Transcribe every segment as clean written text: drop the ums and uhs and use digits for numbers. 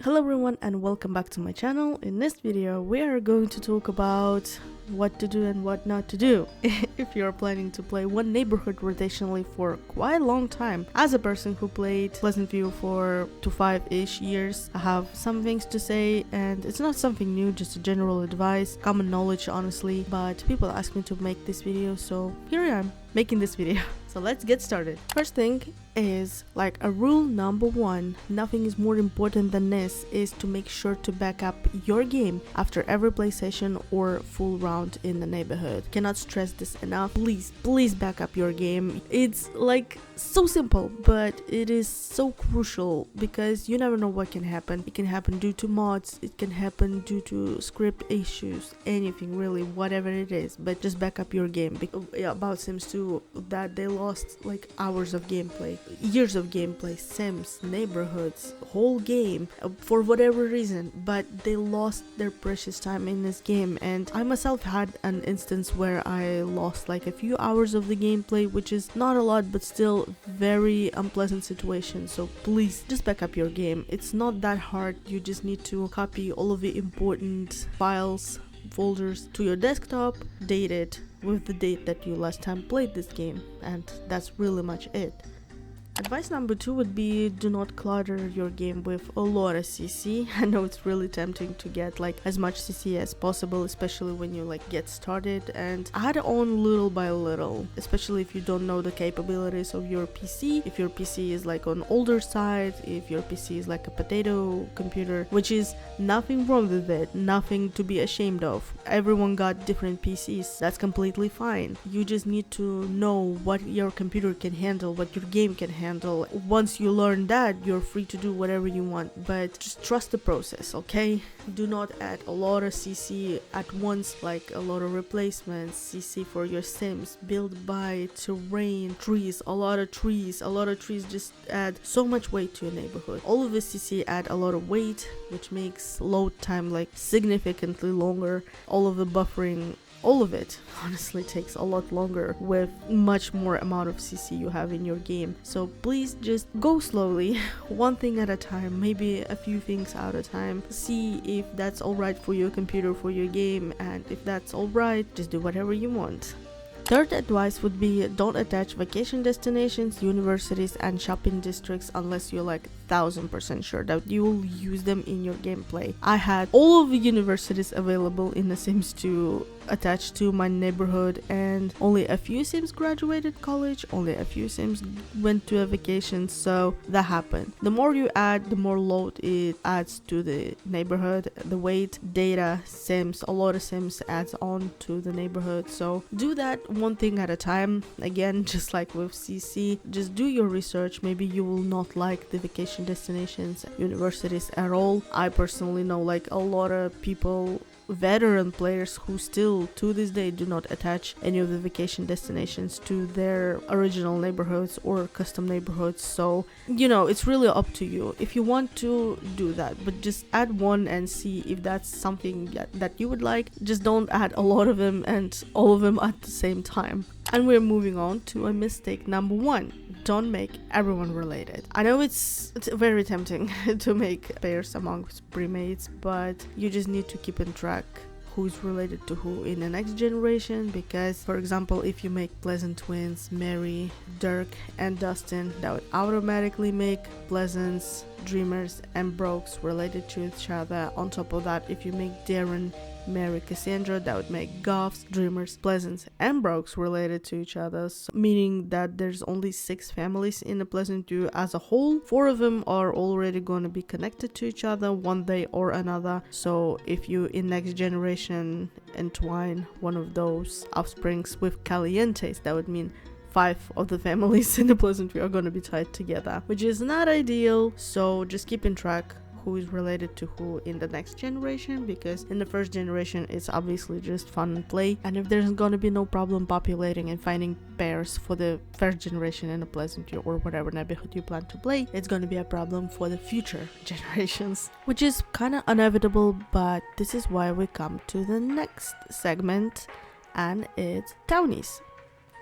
Hello everyone and welcome back to my channel. In this video we are going to talk about what to do and what not to do if you're planning to play one neighborhood rotationally for quite a long time. As a person who played Pleasant View for 5-ish years, I have some things to say, and it's not something new, just a general advice, common knowledge honestly, but people asked me to make this video, so here I am making this video. So let's get started. First thing is, like, a rule number one, nothing is more important than this, is to make sure to back up your game after every play session or full round in the neighborhood. Cannot stress this enough. Please back up your game. It's like so simple, but it is so crucial because you never know what can happen. It can happen due to mods, it can happen due to script issues, anything really, whatever it is, but just back up your game. About Sims 2, that they lost like hours of gameplay, years of gameplay, Sims, neighborhoods, whole game, for whatever reason, but they lost their precious time in this game. And I myself had an instance where I lost like a few hours of the gameplay, which is not a lot, but still very unpleasant situation. So please just back up your game. It's not that hard. You just need to copy all of the important files, folders to your desktop, date it with the date that you last time played this game, and that's really much it. Advice number two would be, do not clutter your game with a lot of CC. I know it's really tempting to get like as much CC as possible, especially when you like get started, and add on little by little, especially if you don't know the capabilities of your PC. If your PC is like on older side, if your PC is like a potato computer, which is nothing wrong with it, nothing to be ashamed of. Everyone got different PCs, that's completely fine. You just need to know what your computer can handle, what your game can handle. Once you learn that, you're free to do whatever you want, but just trust the process, okay? Do not add a lot of CC at once, like a lot of replacements, CC for your Sims, build by, terrain, trees, a lot of trees just add so much weight to your neighborhood. All of the CC add a lot of weight, which makes load time like significantly longer. All of the buffering, all of it honestly takes a lot longer with much more amount of CC you have in your game. So please just go slowly, one thing at a time, maybe a few things at a time. See if that's alright for your computer, for your game, and if that's alright, just do whatever you want. Third advice would be, don't attach vacation destinations, universities, and shopping districts unless you're like 1000% sure that you will use them in your gameplay. I had all of the universities available in The Sims 2 attached to my neighborhood, and only a few Sims graduated college, only a few Sims went to a vacation, so that happened. The more you add, the more load it adds to the neighborhood, the weight, data, Sims, a lot of Sims adds on to the neighborhood. So do that one thing at a time. Again, just like with CC, just do your research. Maybe you will not like the vacation destinations, universities at all. I personally know like a lot of people, veteran players, who still to this day do not attach any of the vacation destinations to their original neighborhoods or custom neighborhoods. So you know, it's really up to you if you want to do that, but just add one and see if that's something that you would like. Just don't add a lot of them and all of them at the same time. And we're moving on to a mistake number one. Don't make everyone related. I know it's very tempting to make pairs amongst premates, but you just need to keep in track who's related to who in the next generation, because for example, if you make Pleasant twins, Mary, Dirk, and Dustin, that would automatically make Pleasants, Dreamers, and Brokes related to each other. On top of that, if you make Darren, Mary, Cassandra, that would make Goths, Dreamers, Pleasants, and Brokes related to each other, so meaning that there's only 6 families in the Pleasant View as a whole. 4 of them are already going to be connected to each other one day or another. So if you in next generation entwine one of those offsprings with Calientes, that would mean 5 of the families in the Pleasant View are going to be tied together, which is not ideal. So just keep in track who is related to who in the next generation, because in the first generation it's obviously just fun and play, and if there's gonna be no problem populating and finding pairs for the first generation in a Pleasant View or whatever neighborhood you plan to play, it's gonna be a problem for the future generations, which is kind of inevitable. But this is why we come to the next segment, and it's townies.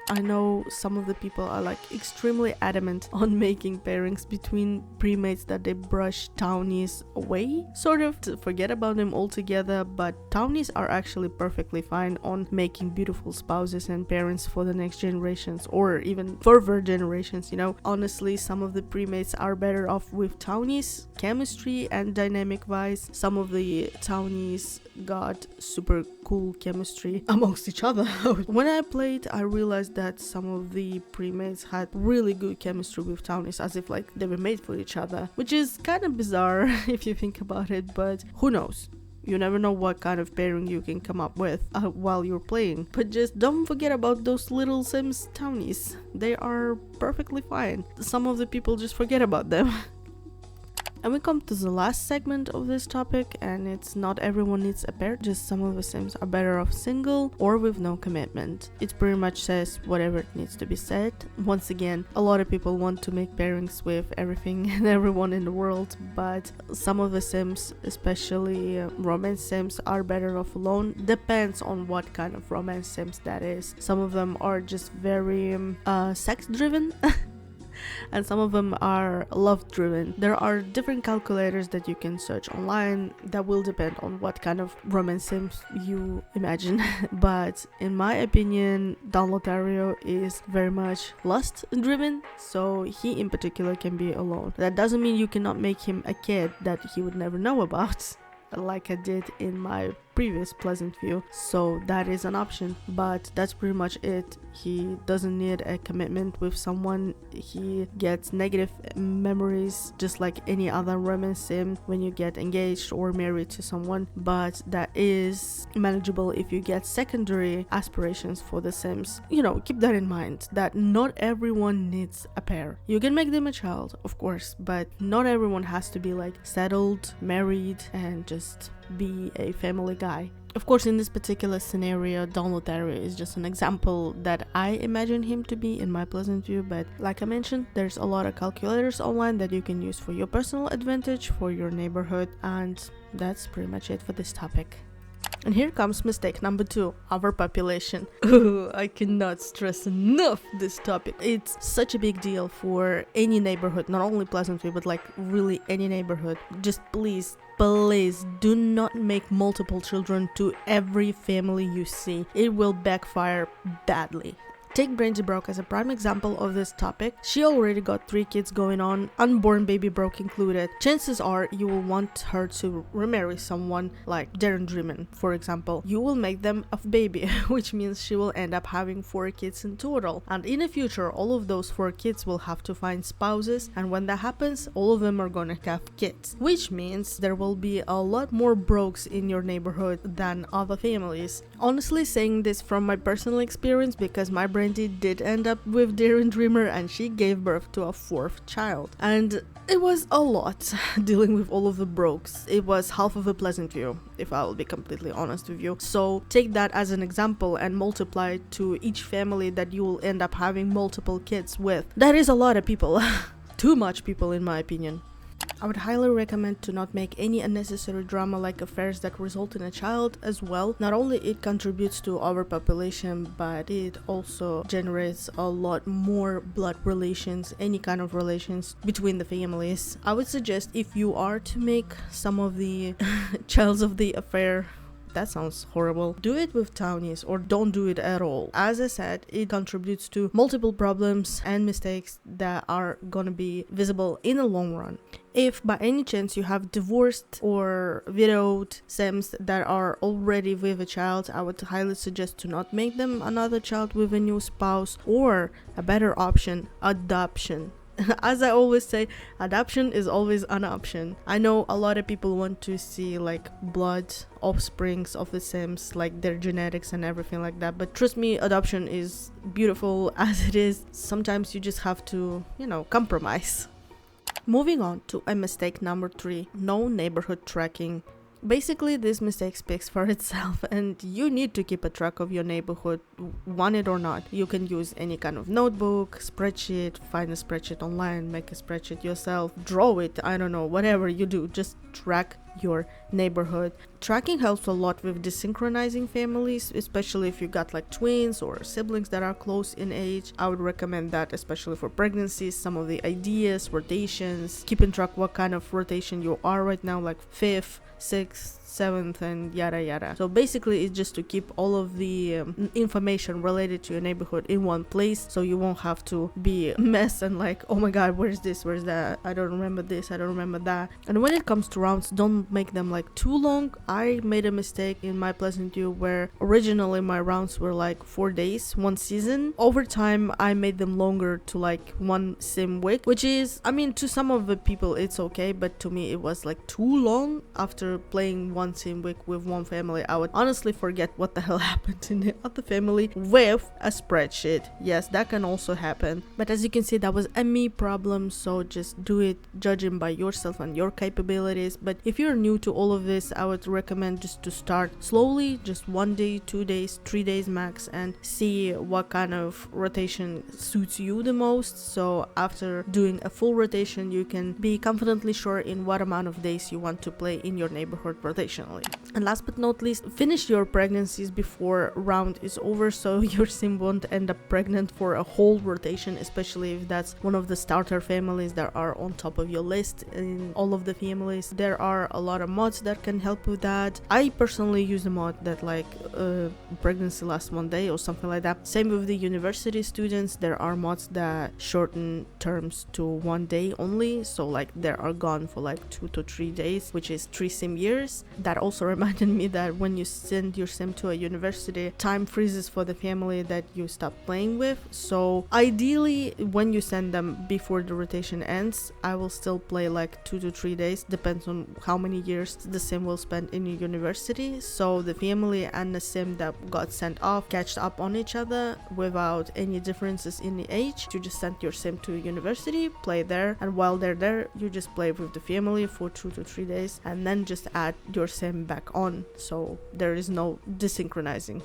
I know some of the people are like extremely adamant on making pairings between premates that they brush townies away, sort of to forget about them altogether, but townies are actually perfectly fine on making beautiful spouses and parents for the next generations or even further generations, you know. Honestly, some of the premates are better off with townies, chemistry and dynamic wise. Some of the townies got super cool chemistry amongst each other. When I played, I realized that some of the premates had really good chemistry with townies, as if like they were made for each other, which is kind of bizarre if you think about it, but who knows. You never know what kind of pairing you can come up with while you're playing. But just don't forget about those little Sims townies. They are perfectly fine. Some of the people just forget about them. And we come to the last segment of this topic, and it's not everyone needs a pair, just some of the Sims are better off single or with no commitment. It pretty much says whatever it needs to be said. Once again, a lot of people want to make pairings with everything and everyone in the world, but some of the Sims, especially romance Sims, are better off alone. Depends on what kind of romance Sims that is. Some of them are just very sex driven. And some of them are love driven. There are different calculators that you can search online that will depend on what kind of romance sims you imagine. But in my opinion, Don Lotario is very much lust driven, so he in particular can be alone. That doesn't mean you cannot make him a kid that he would never know about, like I did in my previous Pleasant View, so that is an option, but that's pretty much it. He doesn't need a commitment with someone. He gets negative memories just like any other romance sim when you get engaged or married to someone, but that is manageable if you get secondary aspirations for the Sims. You know, keep that in mind, that not everyone needs a pair. You can make them a child, of course, but not everyone has to be like settled, married, and just be a family guy. Of course, in this particular scenario, Don Lotario is just an example that I imagine him to be in my Pleasant View, but like I mentioned, there's a lot of calculators online that you can use for your personal advantage, for your neighborhood, and that's pretty much it for this topic. And here comes mistake number 2, overpopulation. Ooh, I cannot stress enough this topic. It's such a big deal for any neighborhood, not only Pleasant View, but like really any neighborhood. Just please do not make multiple children to every family you see. It will backfire badly. Take Brandy Broke as a prime example of this topic. She already got 3 kids going on, unborn baby Broke included. Chances are you will want her to remarry someone like Darren Dreamin, for example. You will make them a baby, which means she will end up having 4 kids in total. And in the future, all of those 4 kids will have to find spouses, and when that happens, all of them are gonna have kids. Which means there will be a lot more Brokes in your neighborhood than other families. Honestly, saying this from my personal experience, because my Brandy did end up with Darren Dreamer and she gave birth to a 4th child. And it was a lot dealing with all of the Brokes. It was half of a Pleasant View, if I will be completely honest with you. So take that as an example and multiply it to each family that you will end up having multiple kids with. That is a lot of people. Too much people, in my opinion. I would highly recommend to not make any unnecessary drama like affairs that result in a child as well. Not only it contributes to overpopulation, but it also generates a lot more blood relations, any kind of relations between the families. I would suggest, if you are to make some of the childs of the affair, that sounds horrible, do it with townies or don't do it at all. As I said, it contributes to multiple problems and mistakes that are gonna be visible in the long run. If by any chance you have divorced or widowed Sims that are already with a child, I would highly suggest to not make them another child with a new spouse, or a better option, adoption. As I always say, adoption is always an option. I know a lot of people want to see like blood offsprings of the Sims, like their genetics and everything like that, but trust me, adoption is beautiful as it is. Sometimes you just have to, compromise. Moving on to a mistake number 3, no neighborhood tracking. Basically, this mistake speaks for itself, and you need to keep a track of your neighborhood, want it or not. You can use any kind of notebook, spreadsheet, find a spreadsheet online, make a spreadsheet yourself, draw it, I don't know, whatever you do, just track your neighborhood. Tracking helps a lot with desynchronizing families, especially if you got like twins or siblings that are close in age. I would recommend that, especially for pregnancies. Some of the ideas, rotations, keeping track what kind of rotation you are right now, like 5th, 6th, 7th, and yada yada. So basically it's just to keep all of the information related to your neighborhood in one place, so you won't have to be a mess and like, oh my god, where's this, where's that, I don't remember this, I don't remember that. And when it comes to rounds, don't make them like too long. I made a mistake in my Pleasant View where originally my rounds were like 4 days, 1 season. Over time I made them longer to like 1 sim week, which is, I mean, to some of the people it's okay, but to me it was like too long. After playing 1 sim week with one family, I would honestly forget what the hell happened in the other family with a spreadsheet. Yes, that can also happen, but as you can see, that was a me problem, so just do it judging by yourself and your capabilities. But if you're new to all of this, I would recommend just to start slowly, just 1 day, 2 days, 3 days max, and see what kind of rotation suits you the most. So after doing a full rotation, you can be confidently sure in what amount of days you want to play in your neighborhood rotationally. And last but not least, finish your pregnancies before round is over, so your sim won't end up pregnant for a whole rotation, especially if that's one of the starter families that are on top of your list. In all of the families, there are a lot of mods that can help with that. I personally use a mod that like pregnancy lasts 1 day or something like that. Same with the university students, there are mods that shorten terms to 1 day only, so like they are gone for like 2 to 3 days, which is 3 sim years. That also reminded me that when you send your sim to a university, time freezes for the family that you stop playing with. So ideally, when you send them before the rotation ends, I will still play like 2 to 3 days, depends on how many years the sim will spend in your university. So the family and the sim that got sent off catch up on each other without any differences in the age. You just send your sim to university, play there, and while they're there, you just play with the family for 2 to 3 days, and then just add your sim back on, so there is no desynchronizing.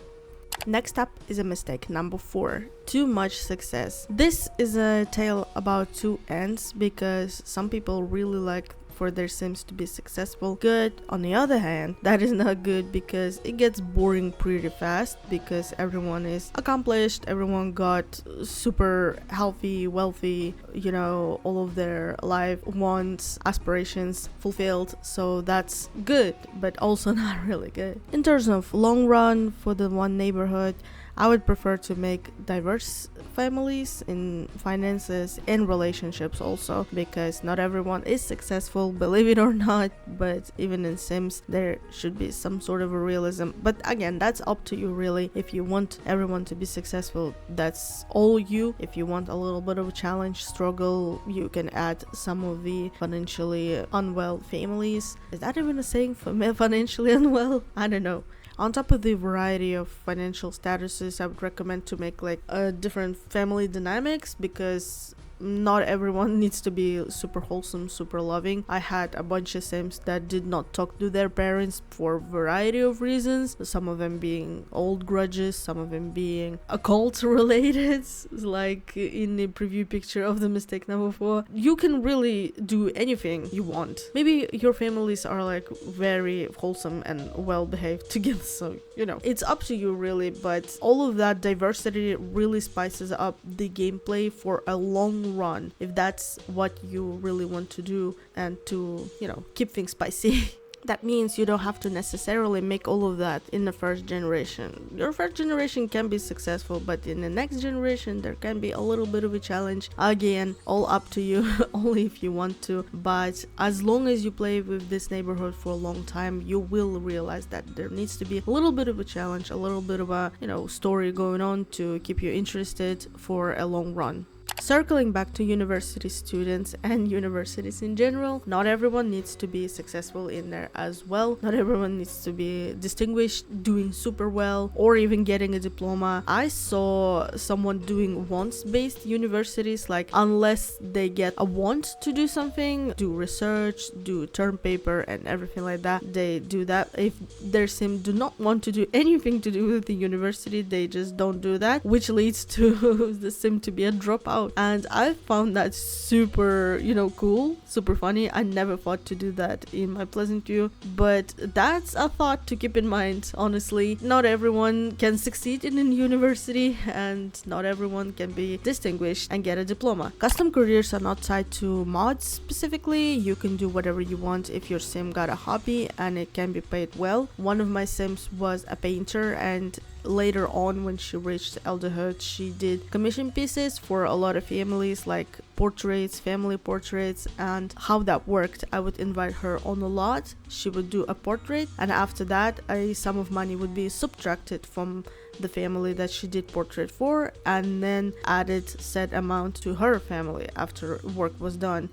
Next up is a mistake number 4, too much success. This is a tale about two ends, because some people really like for their sims to be successful. Good. On the other hand, that is not good, because it gets boring pretty fast, because everyone is accomplished, everyone got super healthy, wealthy, you know, all of their life wants, aspirations fulfilled. So that's good, but also not really good. In terms of long run for the one neighborhood, I would prefer to make diverse families in finances and relationships also, because not everyone is successful, believe it or not, but even in Sims there should be some sort of a realism. But again, that's up to you really. If you want everyone to be successful, that's all you. If you want a little bit of a challenge, struggle, you can add some of the financially unwell families. Is that even a saying for financially unwell? I don't know. On top of the variety of financial statuses, I would recommend to make like a different family dynamics, because not everyone needs to be super wholesome, super loving. I had a bunch of Sims that did not talk to their parents for a variety of reasons, some of them being old grudges, some of them being occult related, like in the preview picture of the mistake number 4. You can really do anything you want. Maybe your families are like very wholesome and well behaved together, so you know, it's up to you really. But all of that diversity really spices up the gameplay for a long run, if that's what you really want to do, and to, you know, keep things spicy. That means you don't have to necessarily make all of that in the first generation. Your first generation can be successful, but in the next generation there can be a little bit of a challenge. Again, all up to you, only if you want to. But as long as you play with this neighborhood for a long time, you will realize that there needs to be a little bit of a challenge, a little bit of a, you know, story going on to keep you interested for a long run. Circling back to university students and universities in general, not everyone needs to be successful in there as well. Not everyone needs to be distinguished, doing super well, or even getting a diploma. I saw someone doing wants-based universities, like unless they get a want to do something, do research, do term paper and everything like that, they do that. If their sim do not want to do anything to do with the university, they just don't do that, which leads to the sim to be a dropout. out. And I found that super, cool, super funny. I never thought to do that in my Pleasant View, but that's a thought to keep in mind, honestly. Not everyone can succeed in a university, and not everyone can be distinguished and get a diploma. Custom careers are not tied to mods specifically. You can do whatever you want if your sim got a hobby and it can be paid well. One of my sims was a painter, and later on, when she reached elderhood, she did commission pieces for a lot of families, like portraits, family portraits. And how that worked, I would invite her on a lot, she would do a portrait, and after that a sum of money would be subtracted from the family that she did portrait for, and then added said amount to her family after work was done.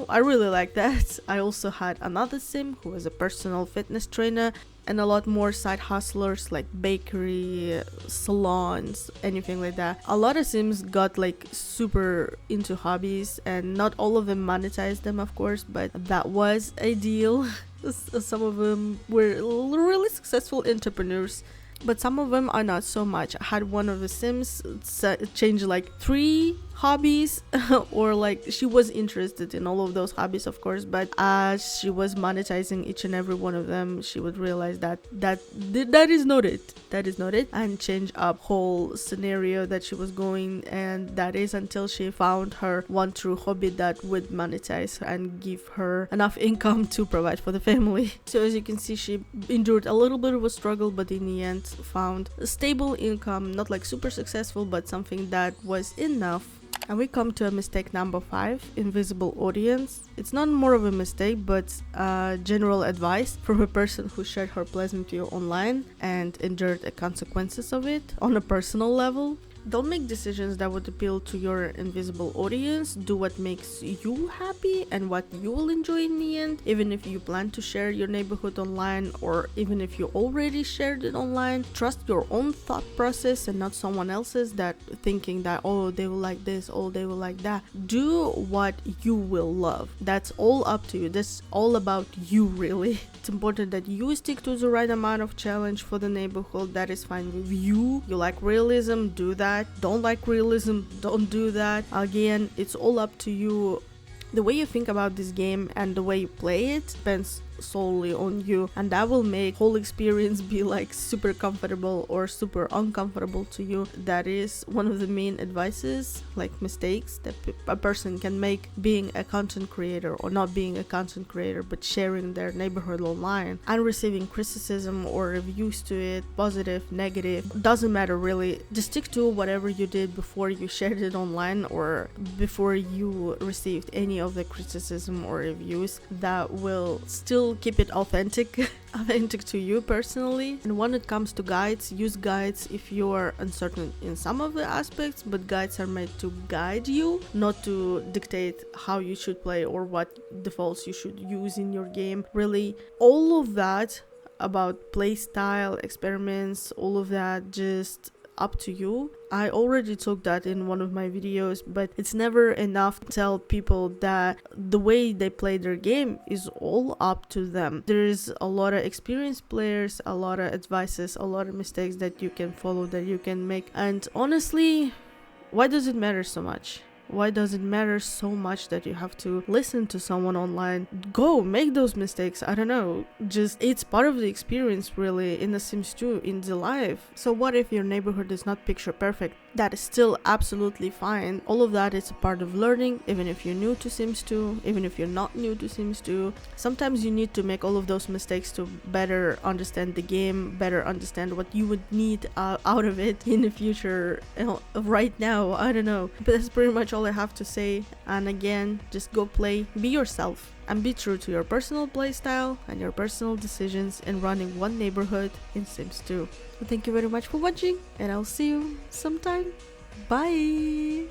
I really like that. I also had another sim who was a personal fitness trainer, and a lot more side hustlers like bakery, salons, anything like that. A lot of sims got like super into hobbies, and not all of them monetized them, of course, but that was ideal. Some of them were really successful entrepreneurs, but some of them are not so much. I had one of the sims change like 3 hobbies or like she was interested in all of those hobbies, of course, but as she was monetizing each and every one of them, she would realize that is not it, and change up whole scenario that she was going, and that is until she found her one true hobby that would monetize and give her enough income to provide for the family. So as you can see, she endured a little bit of a struggle, but in the end found a stable income, not like super successful, but something that was enough. And we come to a mistake number 5, invisible audience. It's not more of a mistake, but general advice from a person who shared her Pleasant View online and endured the consequences of it on a personal level. Don't make decisions that would appeal to your invisible audience. Do what makes you happy and what you will enjoy in the end. Even if you plan to share your neighborhood online, or even if you already shared it online, trust your own thought process and not someone else's, that thinking that, oh, they will like this, oh, they will like that. Do what you will love. That's all up to you. That's all about you, really. It's important that you stick to the right amount of challenge for the neighborhood. That is fine with you. You like realism, do that. Don't like realism, don't do that. Again, it's all up to you. The way you think about this game and the way you play it depends solely on you, and that will make whole experience be like super comfortable or super uncomfortable to you. That is one of the main advices, like mistakes that a person can make being a content creator, or not being a content creator but sharing their neighborhood online and receiving criticism or reviews to it, positive, negative, doesn't matter really. Just stick to whatever you did before you shared it online, or before you received any of the criticism or reviews. That will still keep it authentic to you personally. And when it comes to guides, use guides if you are uncertain in some of the aspects, but guides are made to guide you, not to dictate how you should play or what defaults you should use in your game. Really, all of that about play style, experiments, all of that, just up to you. I already took that in one of my videos, but it's never enough to tell people that the way they play their game is all up to them. There's a lot of experienced players, a lot of advices, a lot of mistakes that you can follow, that you can make. And honestly, why does it matter so much? Why does it matter so much that you have to listen to someone online? Go make those mistakes. I don't know. Just, it's part of the experience, really, in The Sims 2, in the life. So what if your neighborhood is not picture perfect? That is still absolutely fine. All of that is a part of learning, even if you're new to Sims 2, even if you're not new to Sims 2. Sometimes you need to make all of those mistakes to better understand the game, better understand what you would need out of it in the future. Right now, I don't know. But that's pretty much all I have to say. And again, just go play, be yourself, and be true to your personal playstyle and your personal decisions in running one neighborhood in Sims 2. Thank you very much for watching, and I'll see you sometime. Bye!